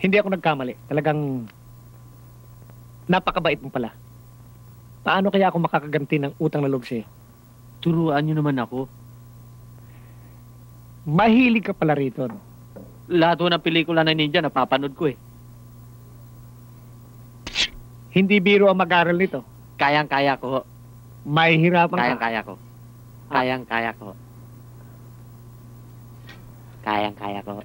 Hindi ako nagkamali. Talagang napakabait mo pala. Paano kaya ako makakaganti ng utang na loob sa'yo? Turuan niyo naman ako. Mahilig ka pala rito, no? Lahat ho ng pelikula ng ninja, napapanood ko eh. Hindi biro ang mag-aral nito. Kayang-kaya ko ho. Mahihirapan ka. Kayang-kaya ko. Kayang-kaya ko. Kayang-kaya ko.